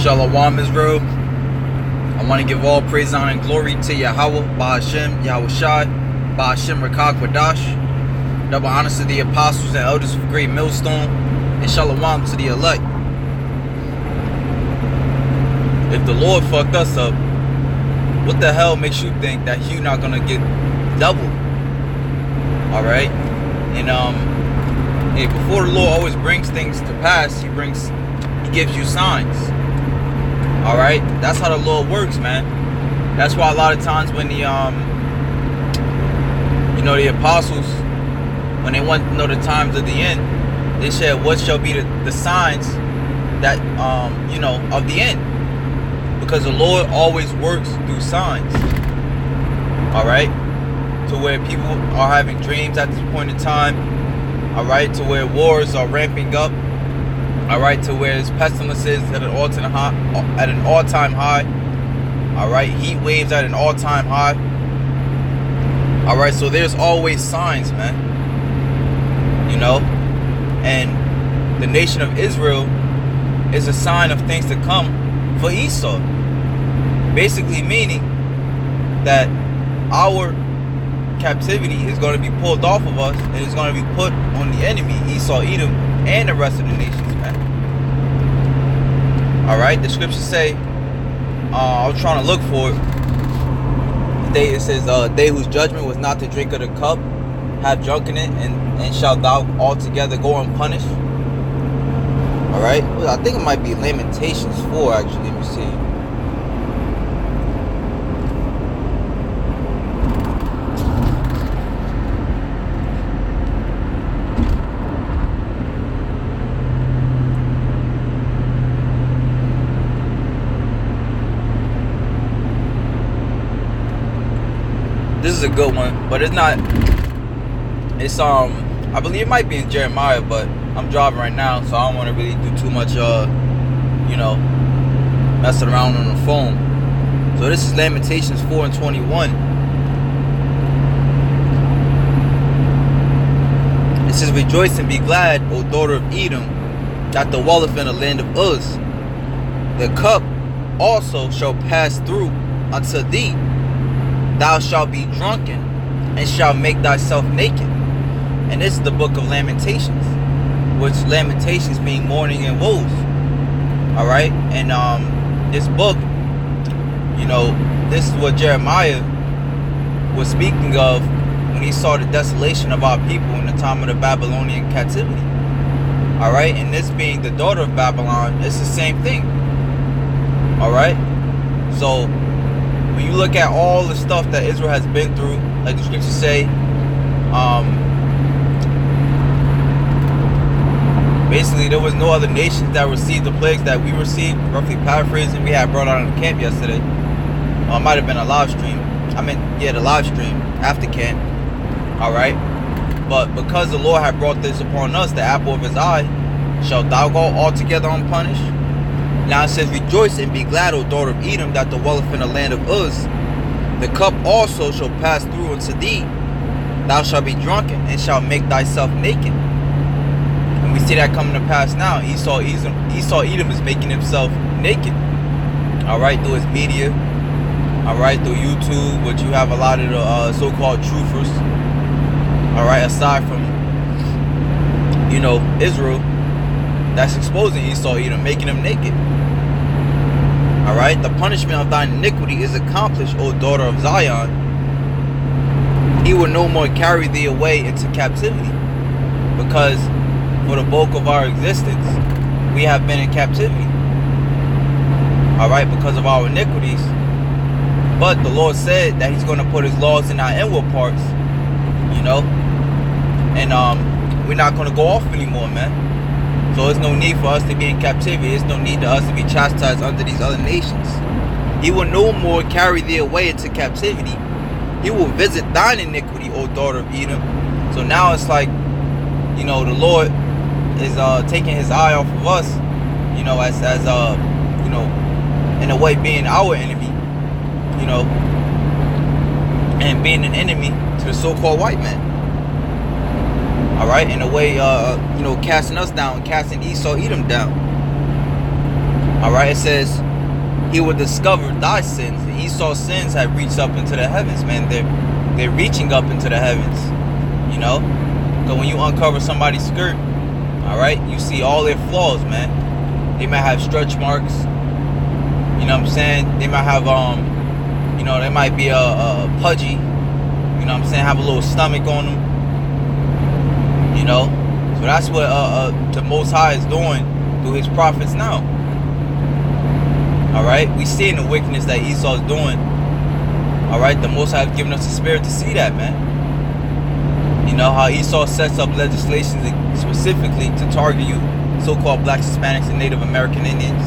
Shalom Israel. I want to give all praise, honor, and glory to Yahweh, Bahashem, Yahushai, Bahashem Rakak Wadash. Double honors to the apostles and elders of Great Millstone, and Shalom to the elect. If the Lord fucked us up, what the hell makes you think that you're not gonna get double? Alright? And before the Lord always brings things to pass, He gives you signs. Alright? That's how the Lord works, man. That's why a lot of times when the apostles, when they want to know the times of the end, they said, what shall be the signs that of the end? Because the Lord always works through signs. Alright? To where people are having dreams at this point in time. Alright? To where wars are ramping up. Alright? To where there's pestilences at an all-time high. Alright? Heat waves at an all-time high. Alright? So there's always signs, man. And the nation of Israel is a sign of things to come for Esau. Basically meaning that our captivity is going to be pulled off of us and it's going to be put on the enemy, Esau, Edom, and the rest of the nations, man. Alright, the scriptures say, I was trying to look for it. It says, they whose judgment was not to drink of the cup have drunken it, and shall thou altogether go unpunished. Alright, well, I think it might be Lamentations 4, actually. Let me see. This is a good one, but it's not. It's I believe it might be in Jeremiah, but I'm driving right now, so I don't want to really do too much messing around on the phone. So this is Lamentations 4:21. It says, rejoice and be glad, O daughter of Edom, that dwelleth in the land of Uz. The cup also shall pass through unto thee. Thou shalt be drunken, and shalt make thyself naked. And this is the book of Lamentations, which Lamentations mean mourning and woes. Alright? And this book, this is what Jeremiah was speaking of when he saw the desolation of our people in the time of the Babylonian captivity. Alright? And this being the daughter of Babylon, it's the same thing. Alright? So when you look at all the stuff that Israel has been through, like the scriptures say, basically there was no other nations that received the plagues that we received. Roughly paraphrasing, we had brought out in the camp yesterday. It might have been a live stream. The live stream after camp. Alright? But because the Lord had brought this upon us, the apple of his eye, shalt thou go altogether unpunished? Now it says, rejoice and be glad, O daughter of Edom, that dwelleth in the land of Uz. The cup also shall pass through unto thee. Thou shalt be drunken, and shalt make thyself naked. And we see that coming to pass now. Esau Edom is making himself naked. Alright, through his media. Alright, through YouTube, which you have a lot of the so-called truthers. Alright, aside from, Israel, that's exposing Esau Edom, making him naked. Alright, the punishment of thine iniquity is accomplished, O daughter of Zion. He will no more carry thee away into captivity. Because for the bulk of our existence, we have been in captivity. Alright, because of our iniquities. But the Lord said that he's going to put his laws in our inward parts. And we're not going to go off anymore, man. So there's no need for us to be in captivity. There's no need for us to be chastised under these other nations. He will no more carry thee away into captivity. He will visit thine iniquity, O daughter of Edom. So now it's like, the Lord is taking his eye off of us, as in a way being our enemy, and being an enemy to the so-called white man. Alright, in a way, casting us down, casting Esau Edom down. All right, it says he will discover thy sins. And Esau's sins have reached up into the heavens, man. They're reaching up into the heavens, you know. So when you uncover somebody's skirt, all right, you see all their flaws, man. They might have stretch marks, you know what I'm saying. They might have you know, they might be a pudgy, you know what I'm saying, have a little stomach on them, you know. So that's what the Most High is doing through his prophets now. All right, we seeing the wickedness that Esau is doing. All right, the Most High has given us the spirit to see that, man. You know how Esau sets up legislation specifically to target you, so-called blacks, Hispanics, and Native American Indians.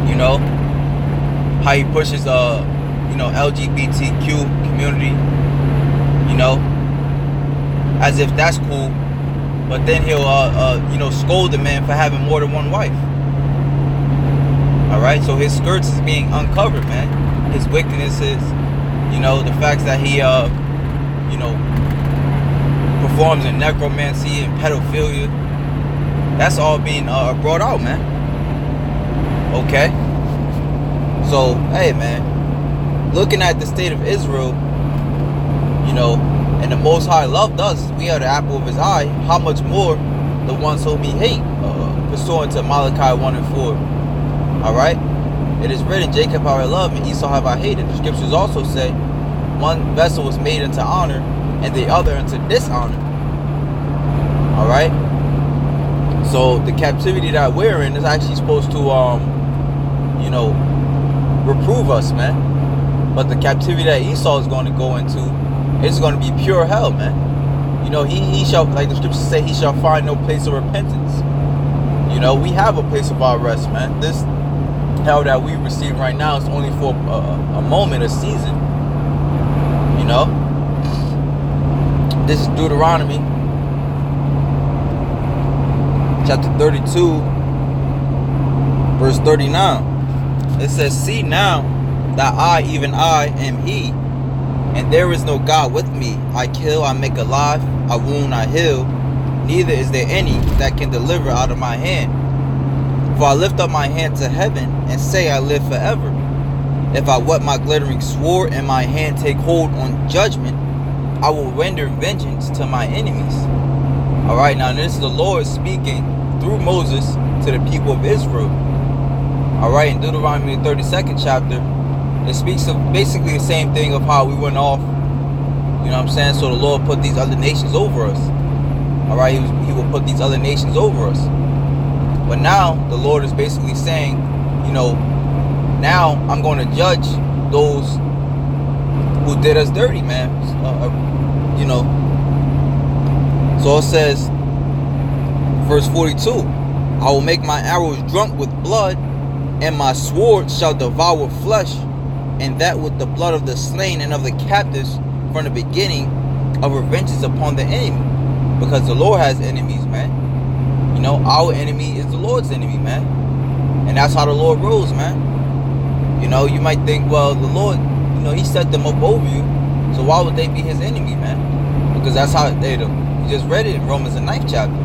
You know how he pushes you know, LGBTQ community, you know, as if that's cool, but then he'll you know, scold the man for having more than one wife. All right, so his skirts is being uncovered, man. His wickednesses, you know, the facts that he you know, performs in necromancy and pedophilia, that's all being brought out, man. Okay, so hey, man, looking at the state of Israel, you know, and the Most High loved us, we are the apple of his eye. How much more the ones whom he hate, pursuant to Malachi 1 and 4. All right, it is written, Jacob have I loved and Esau have I hated. The scriptures also say, one vessel was made into honor and the other into dishonor. All right, so the captivity that we're in is actually supposed to you know, reprove us, man. But the captivity that Esau is going to go into, it's going to be pure hell, man. You know, he shall, like the scriptures say, he shall find no place of repentance. You know, we have a place of our rest, man. This hell that we receive right now is only for a moment, a season. You know, this is Deuteronomy chapter 32, verse 39. It says, see now that I, even I, am he, and there is no God with me. I kill, I make alive, I wound, I heal. Neither is there any that can deliver out of my hand. For I lift up my hand to heaven and say I live forever. If I wet my glittering sword and my hand take hold on judgment, I will render vengeance to my enemies. All right, now this is the Lord speaking through Moses to the people of Israel. All right, in Deuteronomy 32nd chapter, it speaks of basically the same thing of how we went off. You know what I'm saying? So the Lord put these other nations over us. All right, he will put these other nations over us. But now the Lord is basically saying, you know, now I'm going to judge those who did us dirty, man. You know. So it says, verse 42, I will make my arrows drunk with blood, and my sword shall devour flesh, and that with the blood of the slain and of the captives from the beginning of revenges upon the enemy. Because the Lord has enemies, man. You know, our enemy is the Lord's enemy, man. And that's how the Lord rules, man. You know, you might think, well, the Lord, you know, he set them up over you, so why would they be his enemy, man? Because that's how they do. You just read it in Romans the 9th chapter.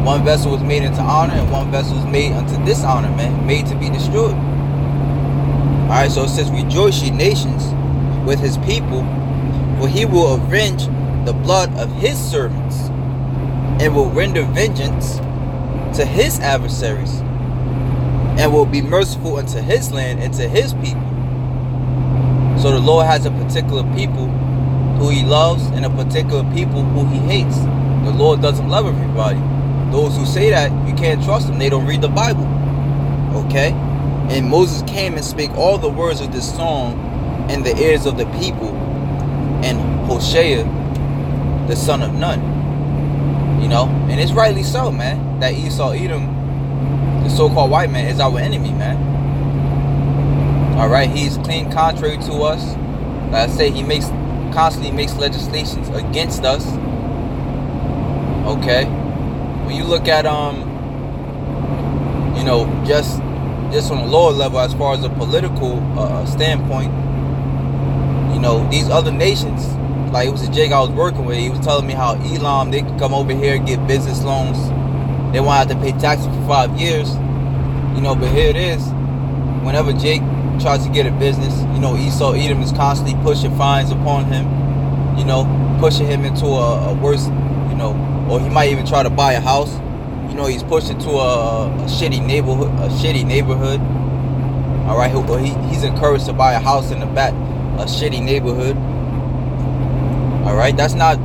One vessel was made into honor and one vessel was made unto dishonor, man. Made to be destroyed. Alright, so it says, rejoice ye nations with his people, for he will avenge the blood of his servants, and will render vengeance to his adversaries, and will be merciful unto his land and to his people. So the Lord has a particular people who he loves and a particular people who he hates. The Lord doesn't love everybody. Those who say that, you can't trust them. They don't read the Bible. Okay? And Moses came and spake all the words of this song in the ears of the people, and Hoshea, the son of Nun. You know? And it's rightly so, man, that Esau, Edom, the so-called white man, is our enemy, man. Alright? He's clean contrary to us. Like I say, he constantly makes legislations against us. Okay? When you look at you know, just on a lower level, as far as a political standpoint, you know, these other nations, like it was a Jake I was working with, he was telling me how Edom, they could come over here and get business loans, they won't have to pay taxes for 5 years. You know, but here it is. Whenever Jake tries to get a business, you know, Esau, Edom is constantly pushing fines upon him. You know, pushing him into a worse, you know, or he might even try to buy a house. You know, he's pushed into a shitty neighborhood. All right, he's encouraged to buy a house in the back, a shitty neighborhood. All right, that's not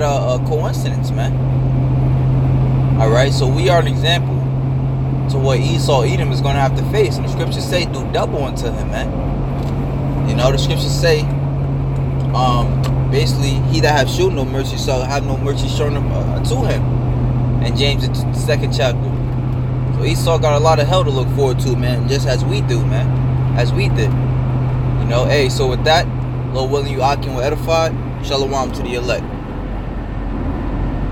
a coincidence, man. All right, so we are an example to what Esau, Edom is going to have to face, and the scriptures say, "Do double unto him," man. You know, the scriptures say, basically, he that have shown no mercy shall have no mercy shown to him. In James, the 2nd chapter. So Esau got a lot of hell to look forward to, man, just as we do, man. As we did. You know, hey, so with that, Lord willing, you Akim will edify. Shalom to the elect.